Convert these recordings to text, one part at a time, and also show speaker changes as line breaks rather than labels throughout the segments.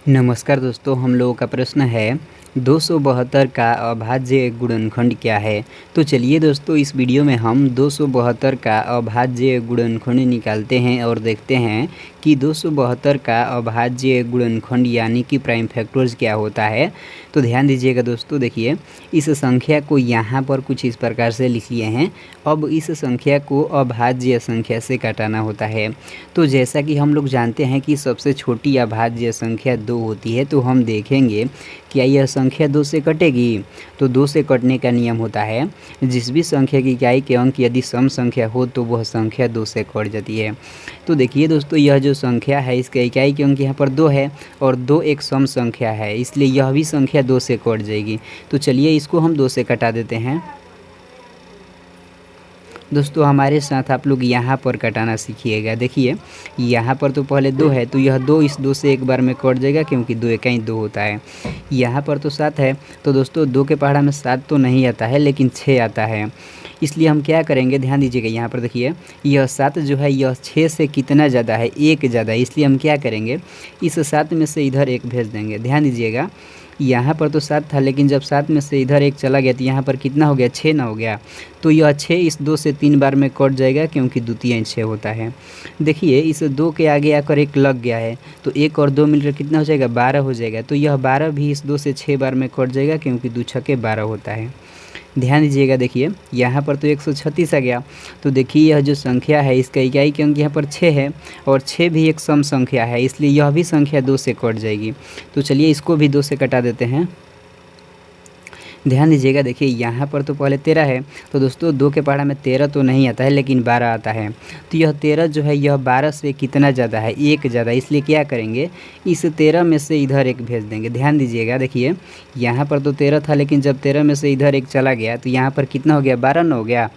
नमस्कार दोस्तों, हम लोगों का प्रश्न है 272 का अभाज्य गुणनखंड क्या है। तो चलिए दोस्तों, इस वीडियो में हम 272 का अभाज्य गुणनखंड निकालते हैं और देखते हैं कि 272 का अभाज्य गुणनखंड यानी कि प्राइम फैक्टर्स क्या होता है। तो ध्यान दीजिएगा दोस्तों, देखिए इस संख्या को यहाँ पर कुछ इस प्रकार से लिख लिए हैं। अब इस संख्या को अभाज्य संख्या से घटाना होता है। तो जैसा कि हम लोग जानते हैं कि सबसे छोटी अभाज्य संख्या 2 होती है, तो हम देखेंगे क्या यह संख्या 2 से कटेगी। तो 2 से कटने का नियम होता है, जिस भी संख्या की इकाई के अंक यदि सम संख्या हो तो वह संख्या 2 से कट जाती है। तो देखिए दोस्तों, यह जो संख्या है इसके इकाई के अंक यहाँ पर 2 है और 2 एक सम संख्या है, इसलिए यह भी संख्या 2 से कट जाएगी। तो चलिए इसको हम 2 से कटा देते हैं। दोस्तों हमारे साथ आप लोग यहाँ पर कटाना सीखिएगा। देखिए यहाँ पर तो पहले 2 है, तो यह 2 इस 2 से एक बार में कट जाएगा, क्योंकि 2 इकाई 2 होता है। यहाँ पर तो 7 है, तो दोस्तों 2 के पहाड़ा में 7 तो नहीं आता है, लेकिन 6 आता है। इसलिए हम क्या करेंगे, ध्यान दीजिएगा, यहाँ पर देखिए यह 7 जो है यह 6 से कितना ज़्यादा है, 1 ज़्यादा है। इसलिए हम क्या करेंगे, इस 7 में से इधर 1 भेज देंगे। ध्यान दीजिएगा, यहाँ पर तो 7 था, लेकिन जब 7 में से इधर 1 चला गया तो यहाँ पर कितना हो गया, 6 ना हो गया। तो यह 6 इस 2 से 3 बार में कट जाएगा, क्योंकि द्वितीय 6 होता है। देखिए इस 2 के आगे आकर 1 लग गया है, तो 1 और 2 मिलकर कितना हो जाएगा, 12 हो जाएगा। तो यह 12 भी इस 2 से 6 बार में कट जाएगा, क्योंकि 2 छक्के 12 होता है। ध्यान दीजिएगा, देखिए यहाँ पर तो 136 आ गया। तो देखिए यह जो संख्या है इसका इकाई के अंक यहाँ पर 6 है, और 6 भी एक सम संख्या है, इसलिए यह भी संख्या 2 से कट जाएगी। तो चलिए इसको भी 2 से कटा देते हैं। ध्यान दीजिएगा, देखिए यहाँ पर तो पहले 13 है, तो दोस्तों 2 के पहाड़ा में 13 तो नहीं आता है, लेकिन 12 आता है। तो यह 13 जो है यह 12 से कितना ज़्यादा है, 1 ज़्यादा। इसलिए क्या करेंगे, इस 13 में से इधर 1 भेज देंगे। ध्यान दीजिएगा, देखिए यहाँ पर तो 13 था, लेकिन जब 13 में से इधर 1 चला गया तो यहाँ पर कितना हो गया, 12 ना हो गया।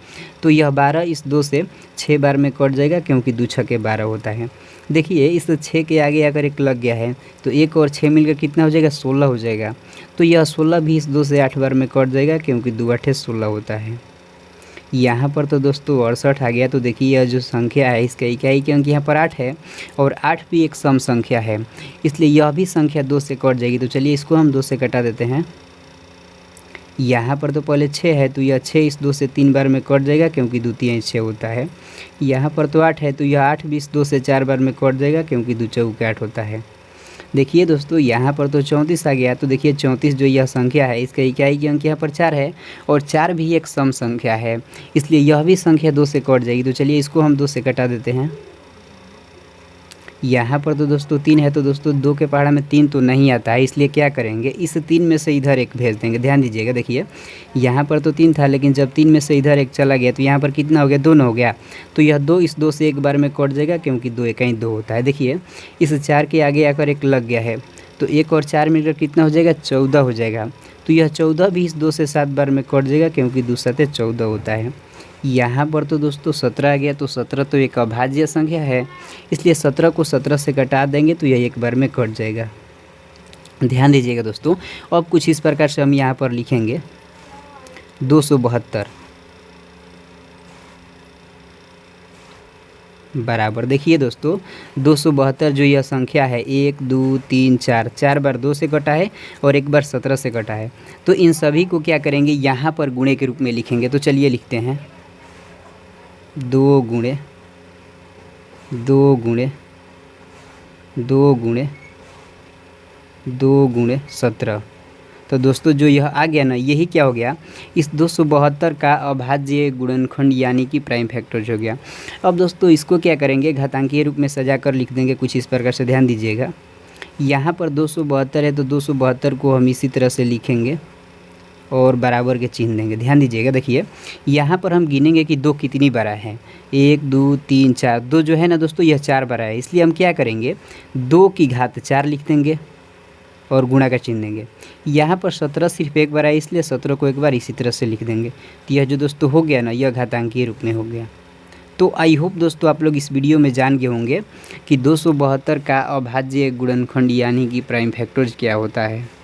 तो यह 12 इस 2 से 6 बार में कट जाएगा, क्योंकि 2 छक्के 12 होता है। देखिए इस 6 के आगे अगर 1 लग गया है, तो 1 और 6 मिलकर कितना हो जाएगा, 16 हो जाएगा। तो यह 16 भी इस 2 से 8 बार में कट जाएगा, क्योंकि 2 8 16 होता है। यहाँ पर तो दोस्तों 68 आ गया। तो देखिए यह जो संख्या है इसका इकाई के अंक यहाँ पर 8 है, और 8 भी एक सम संख्या है, इसलिए यह भी संख्या 2 से कट जाएगी। तो चलिए इसको हम 2 से कटा देते हैं। यहाँ पर तो पहले 6 है, तो यह 6 इस 2 से 3 बार में कट जाएगा, क्योंकि द्वितीय 6 होता है। यहाँ पर तो 8 है, तो यह 8 भी इस 2 से 4 बार में कट जाएगा, क्योंकि 2 चौके 8 होता है। देखिए दोस्तों यहाँ पर तो 34 आ गया। तो देखिए 34 जो यह संख्या है इसका इकाई के अंक यहाँ पर 4 है, और 4 भी एक सम संख्या है, इसलिए यह भी संख्या 2 से कट जाएगी। तो चलिए इसको हम 2 से कटा देते हैं। यहाँ पर तो दोस्तों 3 है, तो दोस्तों 2 के पहाड़ा में 3 तो नहीं आता है, इसलिए क्या करेंगे, इस 3 में से इधर 1 भेज देंगे। ध्यान दीजिएगा, देखिए यहाँ पर तो 3 था, लेकिन जब 3 में से इधर 1 चला गया तो यहाँ पर कितना हो गया, 2 हो गया। तो यह 2 इस 2 से एक बार में कट जाएगा, क्योंकि 2 इकाई 2 होता है। देखिए इस 4 के आगे आकर 1 लग गया है, तो 1 और 4 मिलकर कितना हो जाएगा, 14 हो जाएगा। तो यह 14 भी इस 2 से 7 बार में कट जाएगा, क्योंकि 2 7 14 होता है। यहाँ पर तो दोस्तों 17 आ गया। तो 17 तो एक अभाज्य संख्या है, इसलिए 17 को 17 से घटा देंगे तो यह एक बार में कट जाएगा। ध्यान दीजिएगा दोस्तों, अब कुछ इस प्रकार से हम यहाँ पर लिखेंगे 272 बराबर। देखिए दोस्तों 272 जो यह संख्या है 1 2 3 4 4 बार 2 से कटा है, और एक बार 17 से कटा है। तो इन सभी को क्या करेंगे, यहाँ पर गुणे के रूप में लिखेंगे। तो चलिए लिखते हैं 2 गुणे 2 गुणे 2 गुणे 2 गुणे 17। तो दोस्तों जो यह आ गया ना, यही क्या हो गया, इस 272 का अभाज्य गुणनखंड यानी कि प्राइम फैक्टर्स हो गया। अब दोस्तों इसको क्या करेंगे, घातांकीय रूप में सजा कर लिख देंगे कुछ इस प्रकार से। ध्यान दीजिएगा, यहाँ पर 272 है, तो 272 को हम इसी तरह से लिखेंगे और बराबर के चिन्ह देंगे। ध्यान दीजिएगा, देखिए यहाँ पर हम गिनेंगे कि 2 कितनी बार है, 1 2 3 4। 2 जो है ना दोस्तों यह 4 बार है, इसलिए हम क्या करेंगे, 2 की घात 4 लिख देंगे और गुणा का चिन्ह देंगे। यहाँ पर 17 सिर्फ एक बार है, इसलिए 17 को एक बार इसी तरह से लिख देंगे। तो यह जो दोस्तों हो गया ना, यह घातांकीय रूप में हो गया। तो आई होप दोस्तों आप लोग इस वीडियो में जान गए होंगे कि 272 का अभाज्य गुणनखंड यानी कि प्राइम फैक्टर्स क्या होता है।